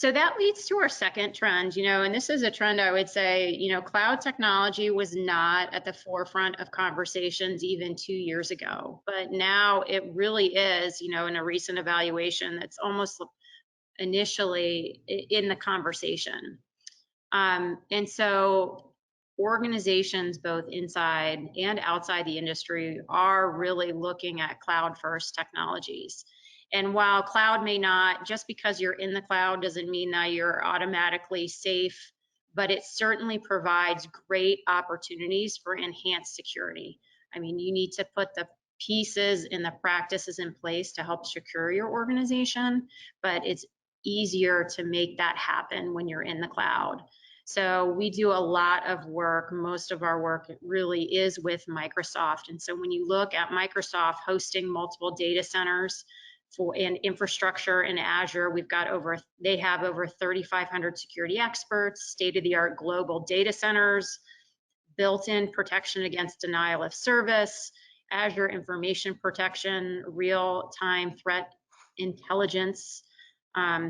So that leads to our second trend, and this is a trend I would say, cloud technology was not at the forefront of conversations even 2 years ago, but now it really is, in a recent evaluation that's almost initially in the conversation. And so organizations both inside and outside the industry are really looking at cloud first technologies. And while cloud may not, just because you're in the cloud doesn't mean that you're automatically safe, but it certainly provides great opportunities for enhanced security. I mean, you need to put the pieces and the practices in place to help secure your organization, but it's easier to make that happen when you're in the cloud. So we do a lot of work. Most of our work really is with Microsoft. And so when you look at Microsoft hosting multiple data centers for and infrastructure in Azure, they have over 3,500 security experts, state-of-the-art global data centers, built-in protection against denial of service, Azure information protection, real-time threat intelligence.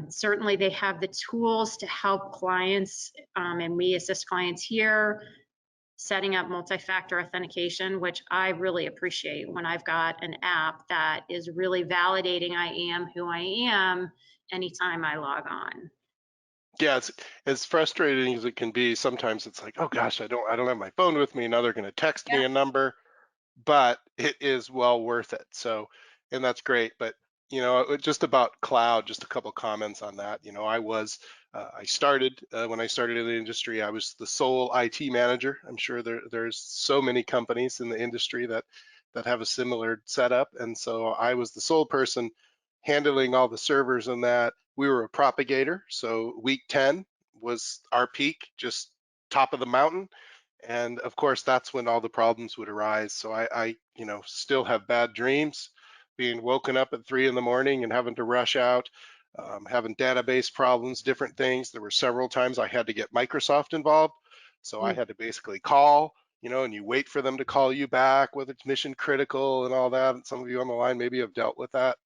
Certainly they have the tools to help clients, and we assist clients here setting up multi-factor authentication, which I really appreciate when I've got an app that is really validating I am who I am anytime I log on. Yeah, it's as frustrating as it can be. Sometimes it's like, oh gosh, I don't have my phone with me. Now they're going to text Yeah. me a number, but it is well worth it. So, and that's great. But just about cloud, just a couple comments on that. I started when I started in the industry, I was the sole IT manager. I'm sure there's so many companies in the industry that have a similar setup, and so I was the sole person handling all the servers and that. We were a propagator, so week 10 was our peak, just top of the mountain. And of course, that's when all the problems would arise. So I still have bad dreams, being woken up at 3 in the morning and having to rush out, having database problems, different things. There were several times I had to get Microsoft involved. So I Mm. had to basically call, and you wait for them to call you back, whether it's mission critical and all that. And some of you on the line maybe have dealt with that.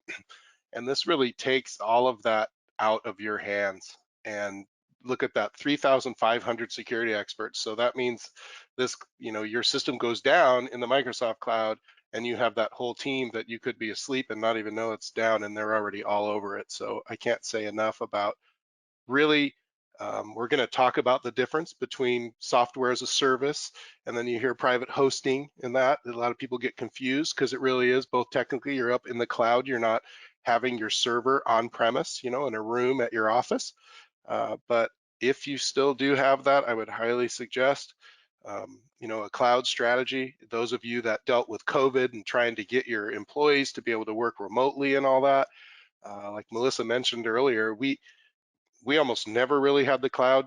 And this really takes all of that out of your hands. And look at that, 3,500 security experts. So that means your system goes down in the Microsoft cloud, and you have that whole team that you could be asleep and not even know it's down, and they're already all over it. So I can't say enough about really. We're going to talk about the difference between software as a service, and then you hear private hosting and that. A lot of people get confused because it really is both. Technically, you're up in the cloud. You're not having your server on premise, in a room at your office. But if you still do have that, I would highly suggest, a cloud strategy. Those of you that dealt with COVID and trying to get your employees to be able to work remotely and all that, like Melissa mentioned earlier, we almost never really had the cloud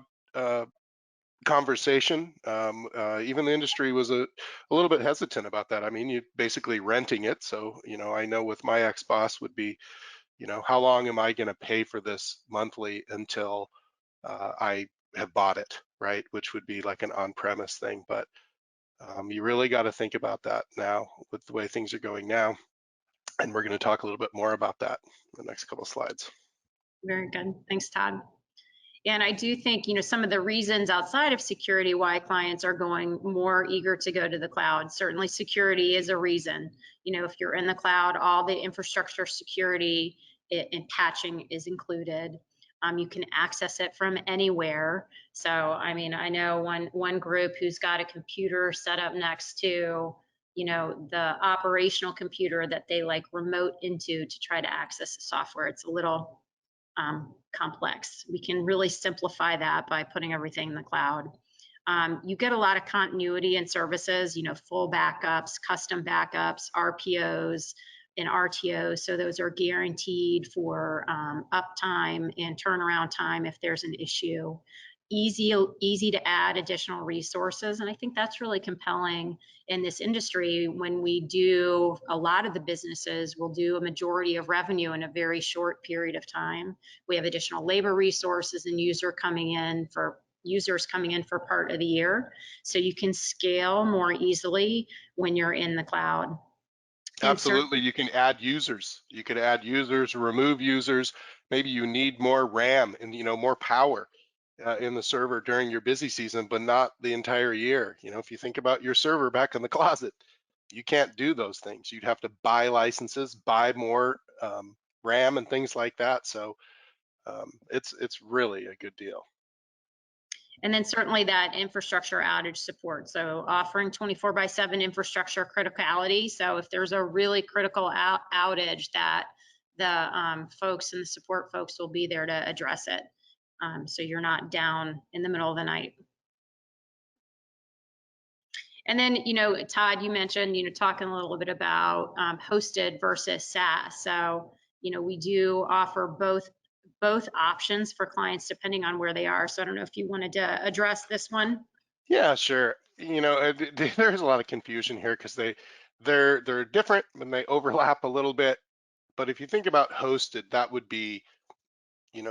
conversation. Even the industry was a little bit hesitant about that. I mean, you're basically renting it. So, I know with my ex-boss would be, how long am I going to pay for this monthly until I have bought it, right? Which would be like an on-premise thing. But you really got to think about that now with the way things are going now. And we're going to talk a little bit more about that in the next couple of slides. Very good. Thanks, Todd. And I do think, some of the reasons outside of security why clients are going more eager to go to the cloud, certainly security is a reason. If you're in the cloud, all the infrastructure security and patching is included. You can access it from anywhere. So, I mean, I know one group who's got a computer set up next to, the operational computer that they like remote into to try to access the software. It's a little complex. We can really simplify that by putting everything in the cloud. You get a lot of continuity in services, full backups, custom backups, RPOs, and RTOs. So those are guaranteed for uptime and turnaround time if there's an issue. Easy to add additional resources. And I think that's really compelling in this industry. When we do, a lot of the businesses will do a majority of revenue in a very short period of time. We have additional labor resources and users coming in for part of the year. So you can scale more easily when you're in the cloud. And certainly, Absolutely. You can add users. You could add users, remove users. Maybe you need more RAM and more power in the server during your busy season, but not the entire year. If you think about your server back in the closet, you can't do those things. You'd have to buy licenses, buy more RAM and things like that. So it's really a good deal. and then certainly that infrastructure outage support. So offering 24/7 infrastructure criticality. So if there's a really critical outage, that the folks and the support folks will be there to address it. So you're not down in the middle of the night. And then, Todd, you mentioned, talking a little bit about hosted versus SaaS. So, we do offer both options for clients depending on where they are. So I don't know if you wanted to address this one. Yeah, sure. There's a lot of confusion here because they're different and they overlap a little bit. But if you think about hosted, that would be,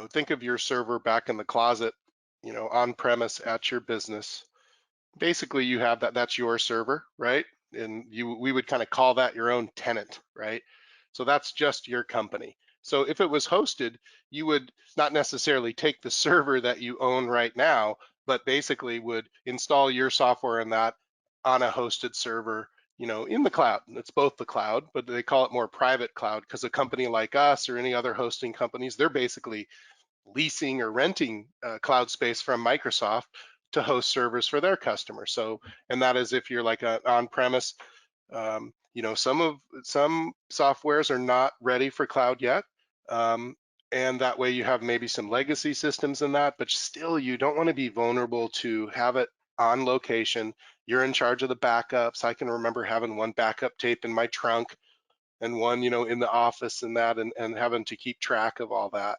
think of your server back in the closet, on premise at your business. Basically, you have that's your server, right? And we would kind of call that your own tenant, right? So that's just your company. So if it was hosted, you would not necessarily take the server that you own right now, but basically would install your software in that on a hosted server, in the cloud. It's both the cloud, but they call it more private cloud because a company like us or any other hosting companies, they're basically leasing or renting cloud space from Microsoft to host servers for their customers. So, and that is if you're like an on-premise, some softwares are not ready for cloud yet. And that way you have maybe some legacy systems in that, but still you don't want to be vulnerable to have it on location. You're in charge of the backups. I can remember having one backup tape in my trunk and one, in the office and that, and having to keep track of all that.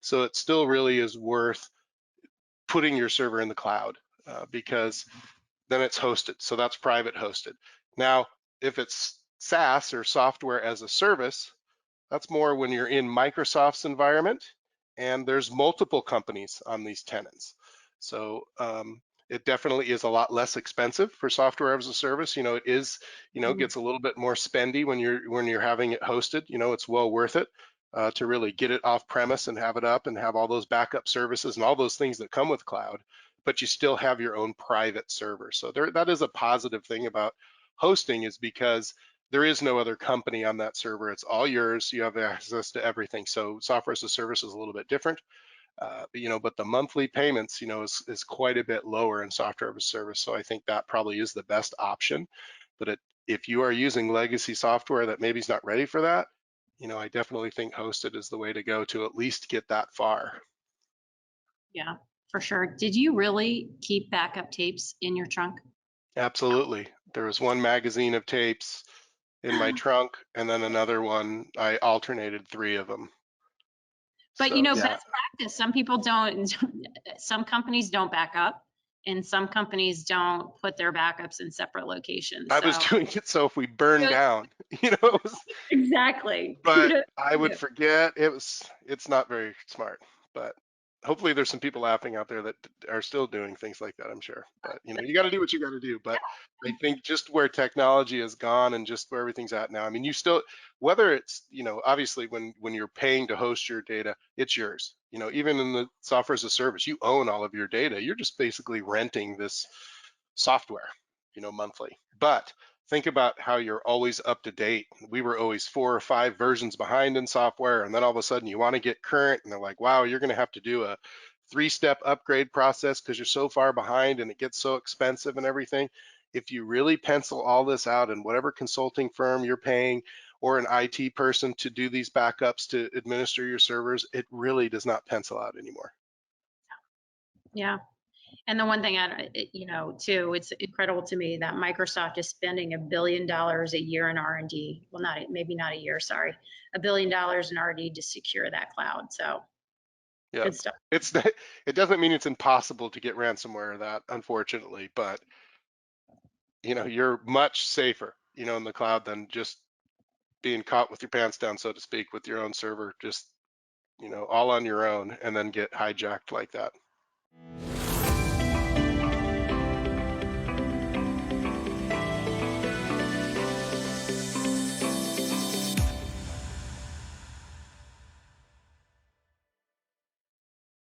So it still really is worth putting your server in the cloud because then it's hosted. So that's private hosted. Now, if it's SaaS or software as a service, that's more when you're in Microsoft's environment and there's multiple companies on these tenants. So it definitely is a lot less expensive for software as a service. It is, Mhm. gets a little bit more spendy when you're having it hosted. It's well worth it to really get it off premise and have it up and have all those backup services and all those things that come with cloud, but you still have your own private server. So that is a positive thing about hosting, is because there is no other company on that server. It's all yours. You have access to everything. So software as a service is a little bit different, but the monthly payments, is quite a bit lower in software as a service. So I think that probably is the best option. But if you are using legacy software that maybe is not ready for that, I definitely think hosted is the way to go to at least get that far. Yeah, for sure. Did you really keep backup tapes in your trunk? Absolutely. There was one magazine of tapes in my trunk, and then another one, I alternated 3 of them. But So yeah, best practice, some people don't, some companies don't back up and some companies don't put their backups in separate locations. I was So doing it so if we burn down, it was, exactly. but Kudos I to would you. forget. It's not very smart, but hopefully there's some people laughing out there that are still doing things like that, I'm sure. But you got to do what you got to do. But I think just where technology has gone and just where everything's at now, I mean, you still, whether it's, obviously when you're paying to host your data, it's yours. Even in the software as a service, you own all of your data. You're just basically renting this software, monthly. But think about how you're always up to date. We were always 4 or 5 versions behind in software, and then all of a sudden you want to get current, and they're like, wow, you're going to have to do a 3-step upgrade process because you're so far behind and it gets so expensive and everything. If you really pencil all this out, and whatever consulting firm you're paying or an IT person to do these backups to administer your servers, it really does not pencil out anymore. Yeah. And the one thing too, it's incredible to me that Microsoft is spending $1 billion a year in R&D. Well, maybe not a year, sorry, $1 billion in R&D to secure that cloud. So Yeah, good stuff. it doesn't mean it's impossible to get ransomware or that, unfortunately, but you're much safer, in the cloud than just being caught with your pants down, so to speak, with your own server, just, all on your own and then get hijacked like that.